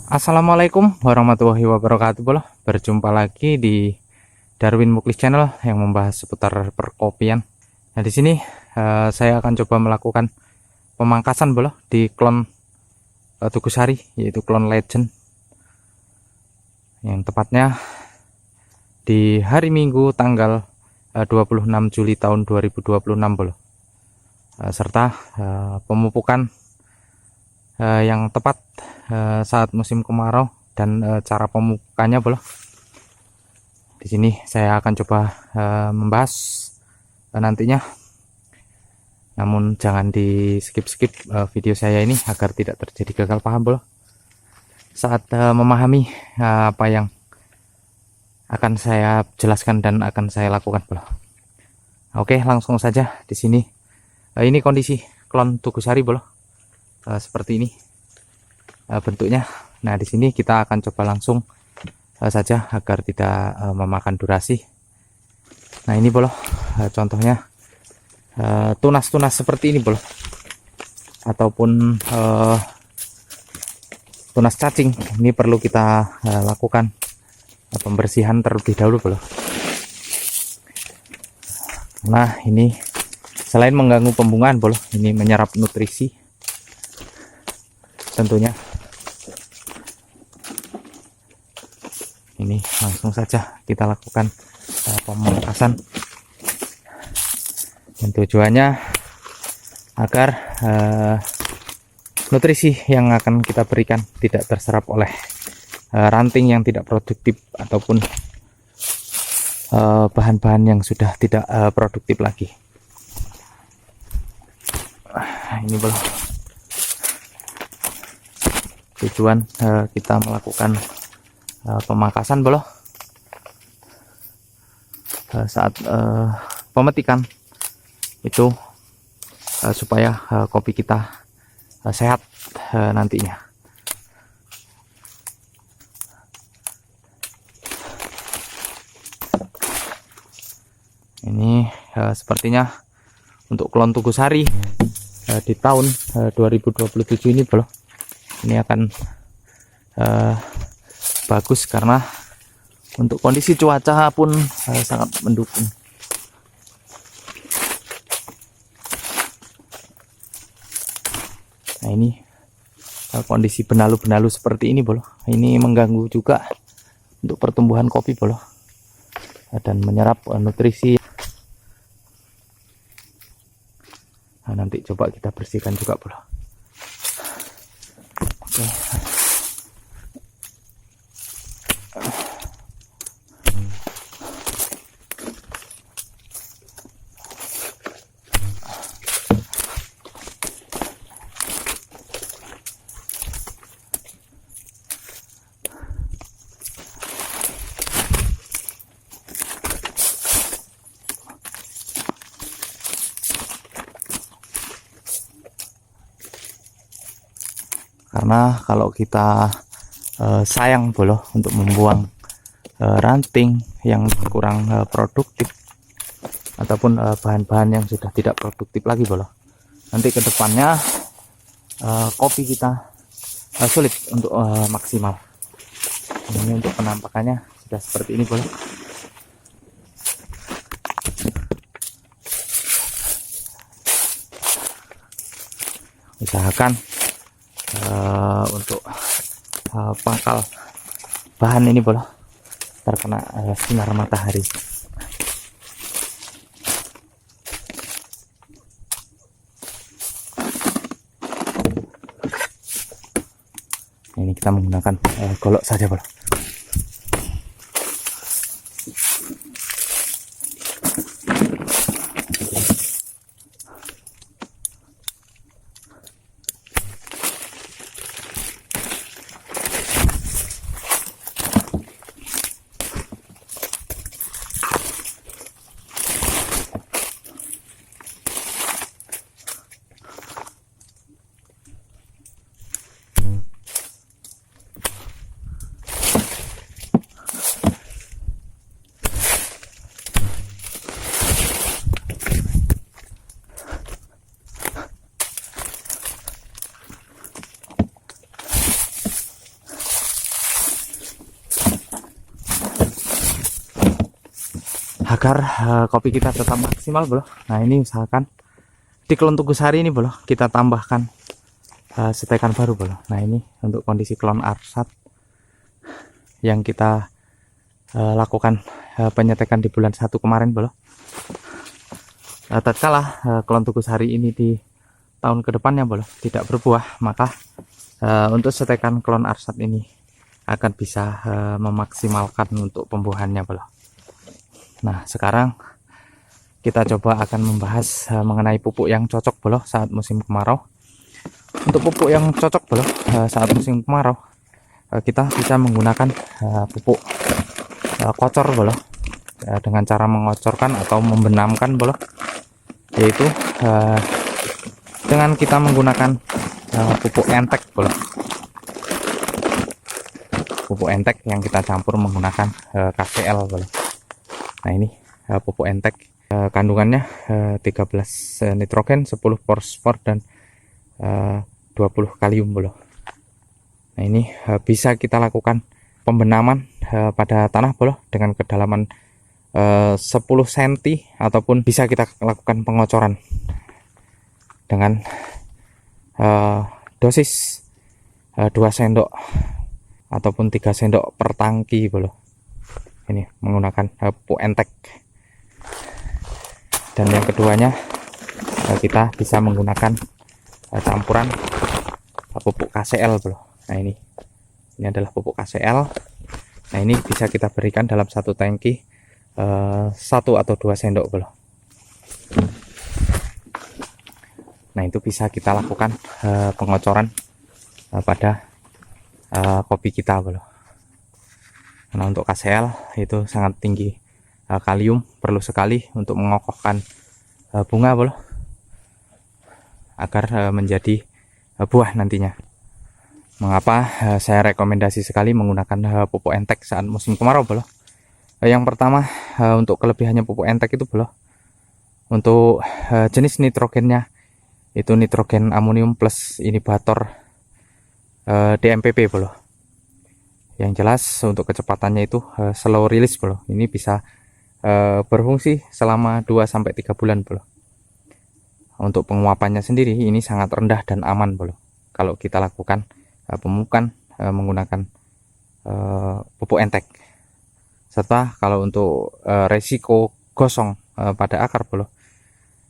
Assalamualaikum warahmatullahi wabarakatuh. Berjumpa lagi di Darwin Muklis Channel yang membahas seputar perkopian. Nah, di sini saya akan coba melakukan pemangkasan di klon Tugusari, yaitu klon Legend, yang tepatnya di hari Minggu tanggal 26 Juli tahun 2026 serta pemupukan yang tepat saat musim kemarau dan cara pemupukannya di sini saya akan coba membahas nantinya. Namun jangan di skip video saya ini agar tidak terjadi gagal paham saat memahami apa yang akan saya jelaskan dan akan saya lakukan Oke, langsung saja. Di sini ini kondisi klon Tugusari seperti ini bentuknya. Nah, di sini kita akan coba langsung saja agar tidak memakan durasi. Nah, ini contohnya tunas-tunas seperti ini ataupun tunas cacing. Ini perlu kita lakukan pembersihan terlebih dahulu Nah, ini selain mengganggu pembungaan ini menyerap nutrisi tentunya. Ini langsung saja kita lakukan pemangkasan, dan tujuannya agar nutrisi yang akan kita berikan tidak terserap oleh ranting yang tidak produktif ataupun bahan-bahan yang sudah tidak produktif lagi. Ini tujuan kita melakukan pemangkasan saat pemetikan itu supaya kopi kita sehat nantinya. Ini sepertinya untuk klon Tugusari di tahun 2027 ini ini akan bagus karena untuk kondisi cuaca pun sangat mendukung. Nah, ini kondisi benalu-benalu seperti ini ini mengganggu juga untuk pertumbuhan kopi dan menyerap nutrisi. Nah, nanti coba kita bersihkan juga Oke. Karena kalau kita sayang untuk membuang ranting yang kurang produktif ataupun bahan-bahan yang sudah tidak produktif lagi nanti kedepannya kopi kita sulit untuk maksimal. Ini untuk penampakannya sudah seperti ini usahakan untuk pangkal bahan ini terkena sinar matahari. Ini kita menggunakan golok saja agar kopi kita tetap maksimal bro. Nah ini usahakan di klon Tugu Sari ini bro kita tambahkan setekan baru bro. Nah ini untuk kondisi klon Arsat yang kita lakukan penyetekan di bulan 1 kemarin bro. Tatkala klon Tugu Sari ini di tahun kedepannya bro tidak berbuah, maka untuk setekan klon Arsat ini akan bisa memaksimalkan untuk pembuahannya bro. Nah sekarang kita coba akan membahas mengenai pupuk yang cocok bro saat musim kemarau. Untuk pupuk yang cocok bro saat musim kemarau, kita bisa menggunakan pupuk kocor bro, dengan cara mengocorkan atau membenamkan bro, yaitu dengan kita menggunakan pupuk entek bro. Pupuk entek yang kita campur menggunakan KCl bro. Nah ini pupuk entek, kandungannya 13 nitrogen, 10 fosfor dan 20 kalium bro. Nah ini bisa kita lakukan pembenaman pada tanah bro dengan kedalaman 10 cm, ataupun bisa kita lakukan pengocoran dengan dosis 2 sendok ataupun 3 sendok per tangki bro. Ini menggunakan pupuk entek. Dan yang keduanya kita bisa menggunakan campuran pupuk KCl bro. Nah ini adalah pupuk KCl. Nah ini bisa kita berikan dalam satu tangki 1 atau 2 sendok bro. Nah itu bisa kita lakukan pengocoran pada kopi kita bro. Karena untuk KCl itu sangat tinggi kalium, perlu sekali untuk mengokohkan bunga bro, agar menjadi buah nantinya. Mengapa saya rekomendasi sekali menggunakan pupuk entek saat musim kemarau bro? Yang pertama, untuk kelebihannya pupuk entek itu bro, untuk jenis nitrogennya itu nitrogen amonium plus inhibitor DMPP bro. Yang jelas untuk kecepatannya itu slow release bro. Ini bisa berfungsi selama 2-3 bulan bro. Untuk penguapannya sendiri ini sangat rendah dan aman bro, kalau kita lakukan pemupukan menggunakan pupuk entek. Serta kalau untuk resiko gosong pada akar bro,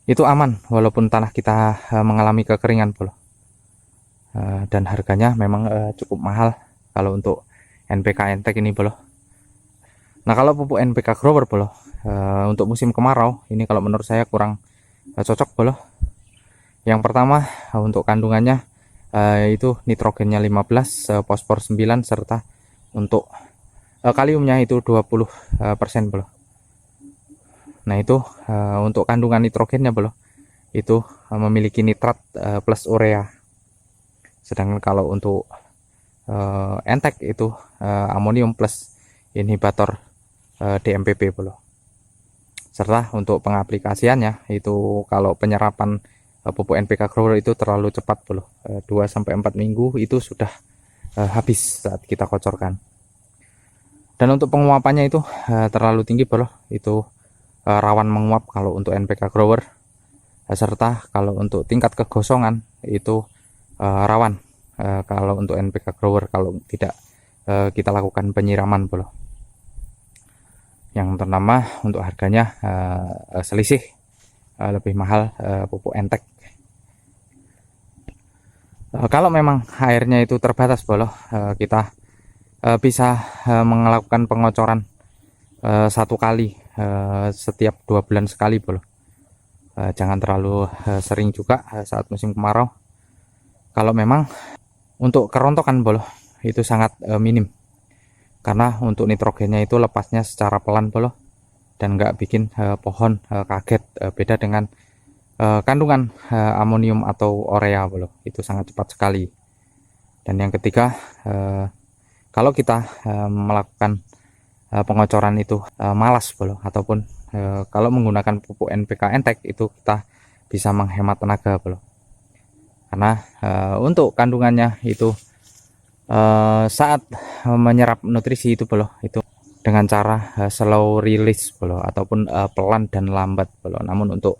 itu aman walaupun tanah kita mengalami kekeringan bro. Dan harganya memang cukup mahal kalau untuk NPK entek ini bro. Nah kalau pupuk NPK grower bro, untuk musim kemarau ini kalau menurut saya kurang cocok bro. Yang pertama, untuk kandungannya itu nitrogennya 15, fosfor 9, serta untuk kaliumnya itu 20% bro. Nah itu untuk kandungan nitrogennya bro, itu memiliki nitrat plus urea. Sedangkan kalau untuk entek itu amonium plus inhibitor DMPP bro. Serta untuk pengaplikasiannya itu kalau penyerapan pupuk NPK grower itu terlalu cepat bro, 2-4 minggu itu sudah habis saat kita kocorkan. Dan untuk penguapannya itu terlalu tinggi bro, itu rawan menguap kalau untuk NPK grower. Serta kalau untuk tingkat kegosongan itu rawan kalau untuk NPK grower kalau tidak kita lakukan penyiraman bro. Yang ternama untuk harganya selisih lebih mahal pupuk entek. Kalau memang airnya itu terbatas bro, kita bisa melakukan pengocoran 1 kali setiap 2 bulan sekali bro. Jangan terlalu sering juga saat musim kemarau. Kalau memang untuk kerontokan bro itu sangat minim, karena untuk nitrogennya itu lepasnya secara pelan bro, dan nggak bikin pohon kaget. Beda dengan kandungan amonium atau urea bro, itu sangat cepat sekali. Dan yang ketiga, kalau kita melakukan pengocoran itu malas bro, ataupun kalau menggunakan pupuk NPK entek itu kita bisa menghemat tenaga bro. Karena untuk kandungannya itu saat menyerap nutrisi itu bro, itu dengan cara slow release bolo, ataupun pelan dan lambat bolo. Namun untuk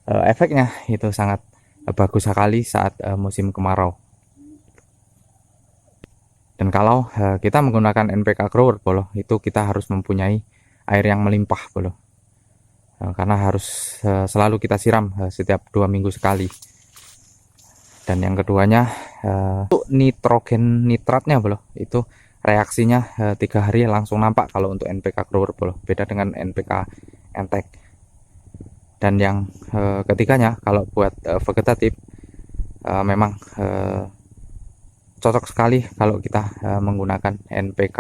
efeknya itu sangat bagus sekali saat musim kemarau. Dan kalau kita menggunakan NPK grower bolo, itu kita harus mempunyai air yang melimpah bolo, karena harus selalu kita siram setiap 2 minggu sekali. Dan yang keduanya untuk nitrogen nitratnya bolo, itu reaksinya 3 hari langsung nampak kalau untuk NPK grower bolo, beda dengan NPK entek. Dan yang ketiganya kalau buat vegetatif memang cocok sekali kalau kita menggunakan NPK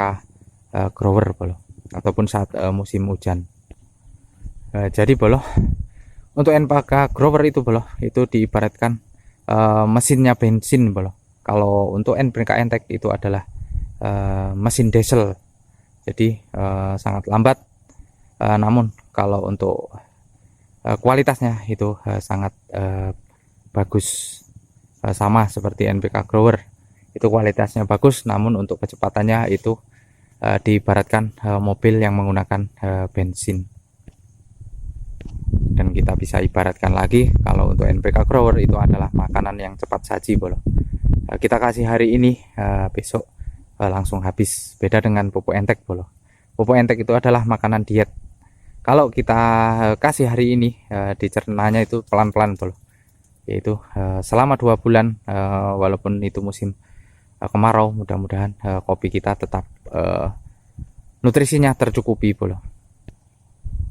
grower bolo, ataupun saat musim hujan. Jadi bolo, untuk NPK grower itu bolo, itu diibaratkan mesinnya bensin bolo. Kalau untuk NPK entek itu adalah mesin diesel, jadi sangat lambat, namun kalau untuk kualitasnya itu sangat bagus, sama seperti NPK grower. Itu kualitasnya bagus, namun untuk kecepatannya itu diibaratkan mobil yang menggunakan bensin. Dan kita bisa ibaratkan lagi kalau untuk NPK grower itu adalah makanan yang cepat saji bolo. Kita kasih hari ini, besok langsung habis. Beda dengan pupuk entek bolo. Pupuk entek itu adalah makanan diet. Kalau kita kasih hari ini, dicernanya itu pelan-pelan bolo, yaitu selama 2 bulan, walaupun itu musim kemarau, mudah-mudahan kopi kita tetap nutrisinya tercukupi bolo.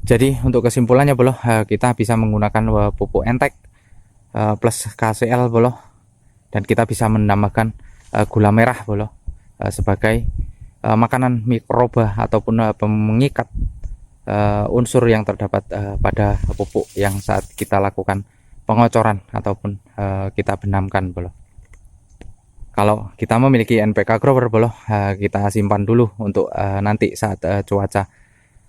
Jadi untuk kesimpulannya bolo, kita bisa menggunakan pupuk entek plus KCL bolo, dan kita bisa menambahkan gula merah bolo sebagai makanan mikroba ataupun pengikat unsur yang terdapat pada pupuk yang saat kita lakukan pengocoran ataupun kita benamkan bolo. Kalau kita memiliki NPK grower bolo, kita simpan dulu untuk nanti saat cuaca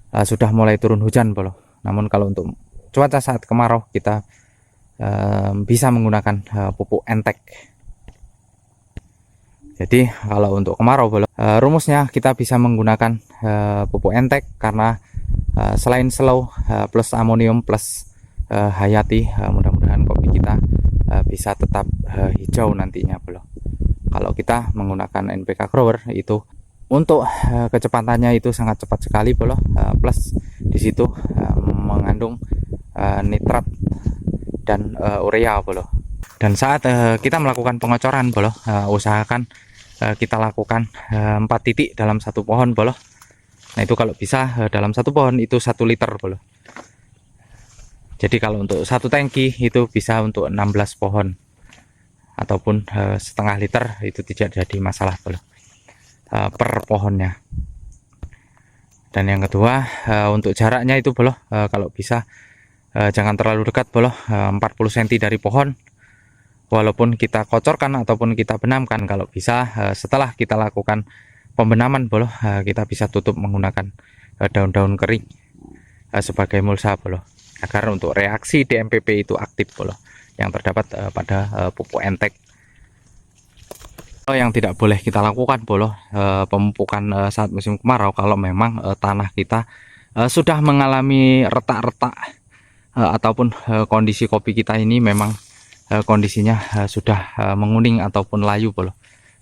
sudah mulai turun hujan bolo. Namun kalau untuk cuaca saat kemarau, kita bisa menggunakan pupuk entek. Jadi kalau untuk kemarau bolo, rumusnya kita bisa menggunakan pupuk entek karena selain slow plus amonium plus hayati, mudah-mudahan kopi kita bisa tetap hijau nantinya bolo. Kalau kita menggunakan NPK grower itu untuk kecepatannya itu sangat cepat sekali bolo, plus di situ mengandung nitrat dan urea bolo. Dan saat kita melakukan pengocoran bolo, usahakan kita lakukan 4 titik dalam satu pohon bolo. Nah itu kalau bisa dalam satu pohon itu 1 liter bolo. Jadi kalau untuk 1 tangki itu bisa untuk 16 pohon ataupun setengah liter, itu tidak jadi masalah bolo per pohonnya. Dan yang kedua, untuk jaraknya itu bolo, kalau bisa jangan terlalu dekat bolo, 40 cm dari pohon. Walaupun kita kocorkan ataupun kita benamkan, kalau bisa setelah kita lakukan pembenaman bolo, kita bisa tutup menggunakan daun-daun kering sebagai mulsa bolo, agar untuk reaksi DMPP itu aktif bolo yang terdapat pada pupuk entek. Yang tidak boleh kita lakukan bolo, pemupukan saat musim kemarau kalau memang tanah kita sudah mengalami retak-retak ataupun kondisi kopi kita ini memang kondisinya sudah menguning ataupun layu bolo.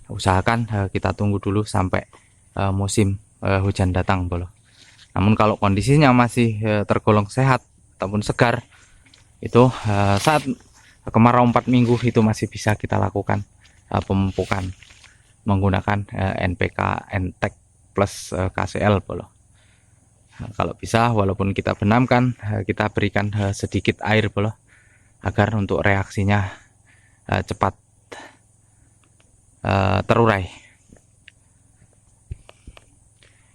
Usahakan kita tunggu dulu sampai musim hujan datang bolo. Namun kalau kondisinya masih tergolong sehat ataupun segar, itu saat kemarau 4 minggu itu masih bisa kita lakukan pemupukan menggunakan NPK entek plus KCL bolo. Kalau bisa walaupun kita benamkan, kita berikan sedikit air bolo, agar untuk reaksinya cepat terurai.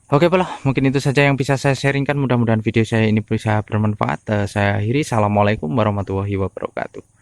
Oke bolo, mungkin itu saja yang bisa saya sharingkan. Mudah-mudahan video saya ini bisa bermanfaat. Saya akhiri. Assalamualaikum warahmatullahi wabarakatuh.